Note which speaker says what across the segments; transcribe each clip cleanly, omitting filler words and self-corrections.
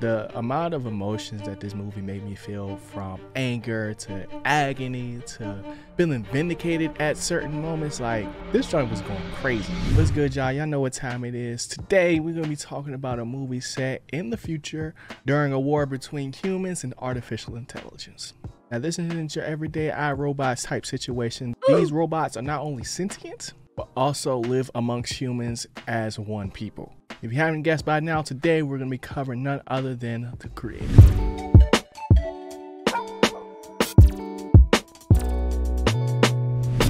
Speaker 1: The amount of emotions that this movie made me feel, from anger to agony to feeling vindicated at certain moments, like this joint was going crazy. What's good, y'all? Y'all know what time it is. Today we're gonna be talking about a movie set in the future during a war between humans and artificial intelligence. Now, this isn't your everyday iRobots type situation. These robots are not only sentient, but also live amongst humans as one people. If you haven't guessed by now, today we're going to be covering none other than the creator.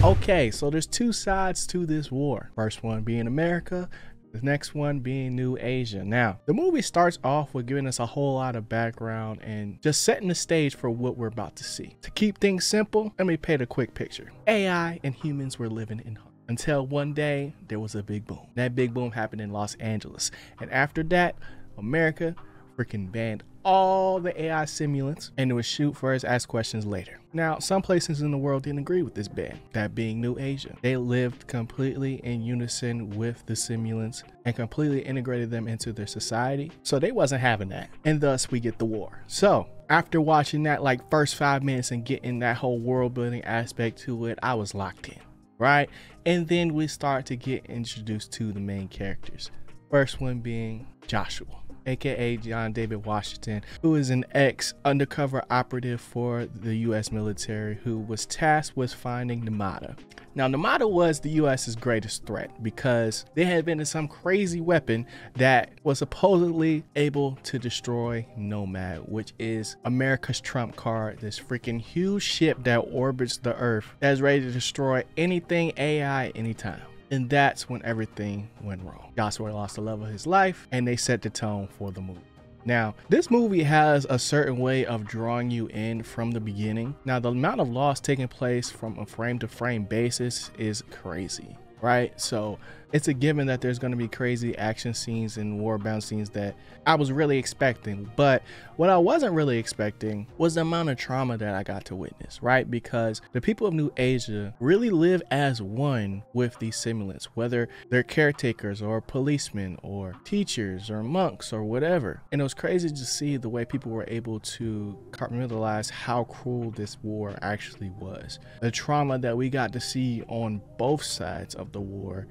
Speaker 1: Okay, so there's two sides to this war. First one being America, the next one being New Asia. Now, the movie starts off with giving us a whole lot of background and just setting the stage for what we're about to see. To keep things simple, let me paint a quick picture. AI and humans were living in harmony until one day there was a big boom. That big boom happened in Los Angeles. And after that, America freaking banned all the AI simulants and it was shoot first, ask questions later. Now, some places in the world didn't agree with this ban, that being New Asia. They lived completely in unison with the simulants and completely integrated them into their society. So they wasn't having that. And thus we get the war. So after watching that like first 5 minutes and getting that whole world building aspect to it, I was locked in, right? And then we start to get introduced to the main characters. First one being Joshua, aka John David Washington, who is an ex-undercover operative for the US military who was tasked with finding Namada. Now, Namada was the US's greatest threat because they had invented some crazy weapon that was supposedly able to destroy Nomad, which is America's trump card, this freaking huge ship that orbits the Earth that's ready to destroy anything AI anytime. And that's when everything went wrong. Joshua lost the love of his life and they set the tone for the movie. Now, this movie has a certain way of drawing you in from the beginning. Now, the amount of loss taking place from a frame to frame basis is crazy, right? So it's a given that there's going to be crazy action scenes and war-bound scenes that I was really expecting. But what I wasn't really expecting was the amount of trauma that I got to witness, right? Because the people of New Asia really live as one with these simulants, whether they're caretakers or policemen or teachers or monks or whatever. And it was crazy to see the way people were able to compartmentalize how cruel this war actually was. The trauma that we got to see on both sides of the war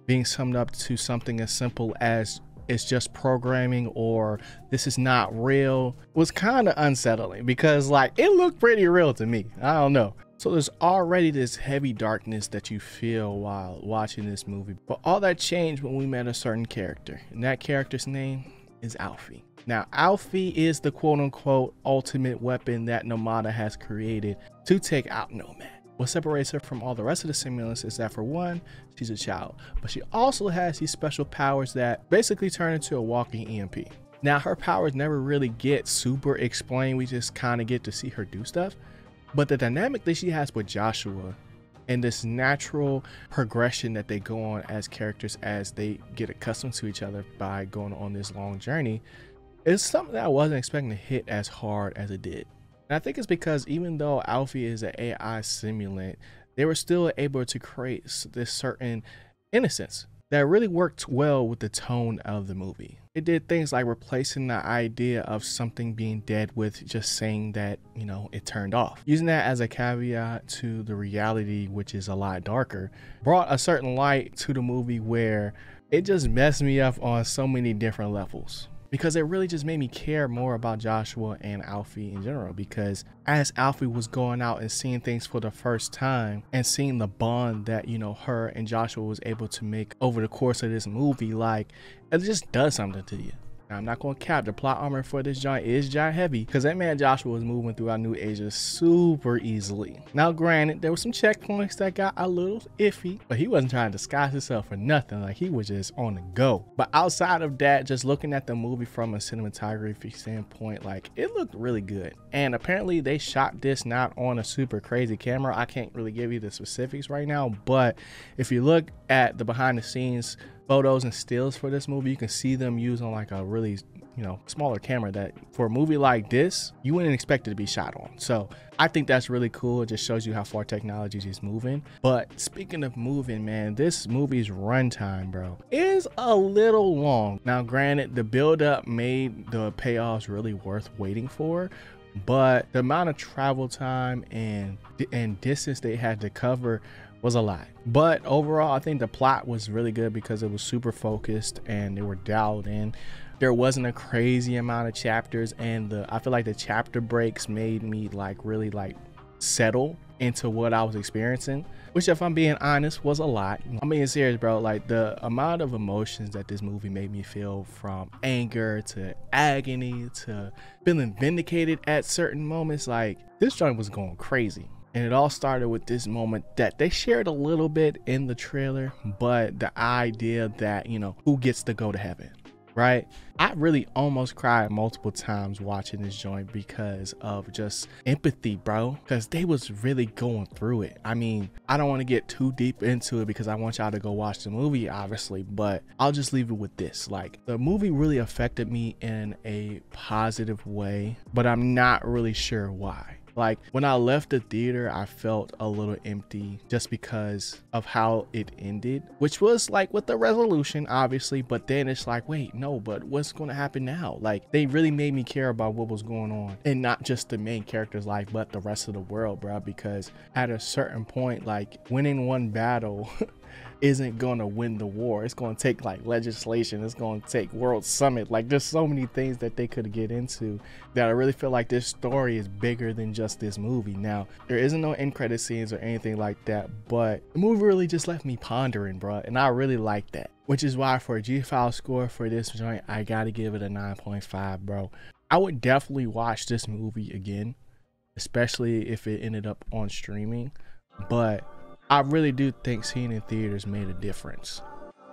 Speaker 1: being summed up to something as simple as it's just programming or this is not real was kind of unsettling because like it looked pretty real to me. I don't know. So there's already this heavy darkness that you feel while watching this movie. But all that changed when we met a certain character, and that character's name is Alfie. Now, Alfie is the quote unquote ultimate weapon that Nomada has created to take out Nomad. What separates her from all the rest of the simulants is that, for one, she's a child, but she also has these special powers that basically turn into a walking EMP. Now, her powers never really get super explained. We just kind of get to see her do stuff. But the dynamic that she has with Joshua and this natural progression that they go on as characters as they get accustomed to each other by going on this long journey is something that I wasn't expecting to hit as hard as it did. And I think it's because even though Alfie is an AI simulant, they were still able to create this certain innocence that really worked well with the tone of the movie. It did things like replacing the idea of something being dead with just saying that, you know, it turned off. Using that as a caveat to the reality, which is a lot darker, brought a certain light to the movie where it just messed me up on so many different levels. Because it really just made me care more about Joshua and Alfie in general, because as Alfie was going out and seeing things for the first time and seeing the bond that, you know, her and Joshua was able to make over the course of this movie, like, it just does something to you. Now, I'm not going to cap, the plot armor for this giant is giant heavy because that man Joshua was moving throughout New Asia super easily. Now, granted, there were some checkpoints that got a little iffy, but he wasn't trying to disguise himself for nothing. Like, he was just on the go. But outside of that, just looking at the movie from a cinematography standpoint, like, it looked really good. And apparently they shot this not on a super crazy camera. I can't really give you the specifics right now, but if you look at the behind the scenes photos and stills for this movie. You can see them using like a really, smaller camera that for a movie like this, you wouldn't expect it to be shot on. So I think that's really cool. It just shows you how far technology is moving. But speaking of moving, man, this movie's runtime, bro, is a little long. Now, granted, the build-up made the payoffs really worth waiting for, but the amount of travel time and distance they had to cover was a lot. But overall, I think the plot was really good because it was super focused and they were dialed in. There wasn't a crazy amount of chapters, and I feel like the chapter breaks made me really settle into what I was experiencing, which, if I'm being honest, was a lot. I'm being serious, bro. Like, the amount of emotions that this movie made me feel, from anger to agony to feeling vindicated at certain moments, like, this joint was going crazy. And it all started with this moment that they shared a little bit in the trailer, but the idea that, who gets to go to heaven, right? I really almost cried multiple times watching this joint because of just empathy, bro, because they was really going through it. I mean, I don't want to get too deep into it because I want y'all to go watch the movie, obviously, but I'll just leave it with this. Like, the movie really affected me in a positive way, but I'm not really sure why. Like, when I left the theater, I felt a little empty just because of how it ended, which was like with the resolution, obviously, but then it's like, wait, no, but what's going to happen now? Like, they really made me care about what was going on, and not just the main character's life, but the rest of the world, bro, because at a certain point, like, winning one battle isn't going to win the war. It's going to take like legislation. It's going to take World Summit. Like, there's so many things that they could get into that I really feel like this story is bigger than just this movie. Now, there isn't no end credit scenes or anything like that, but the movie really just left me pondering, bro, and I really like that, which is why for a G-File score for this joint, I gotta give it a 9.5, bro. I would definitely watch this movie again, especially if it ended up on streaming, but I really do think seeing it in theaters made a difference.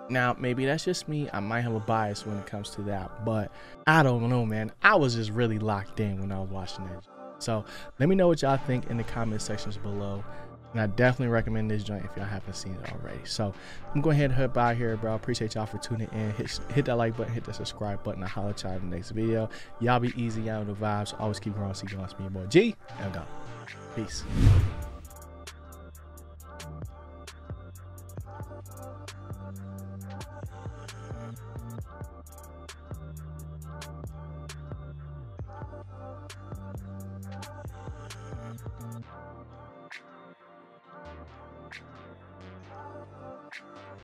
Speaker 1: Now, maybe that's just me. I might have a bias when it comes to that, but I don't know, man. I was just really locked in when I was watching it. So let me know what y'all think in the comment sections below. And I definitely recommend this joint if y'all haven't seen it already. So I'm going ahead and head by here, bro. Appreciate y'all for tuning in. Hit that like button, hit that subscribe button. I'll holler at y'all in the next video. Y'all be easy, y'all know the vibes. Always keep growing, see you going. It's me, your boy G, and I'm gone. Peace.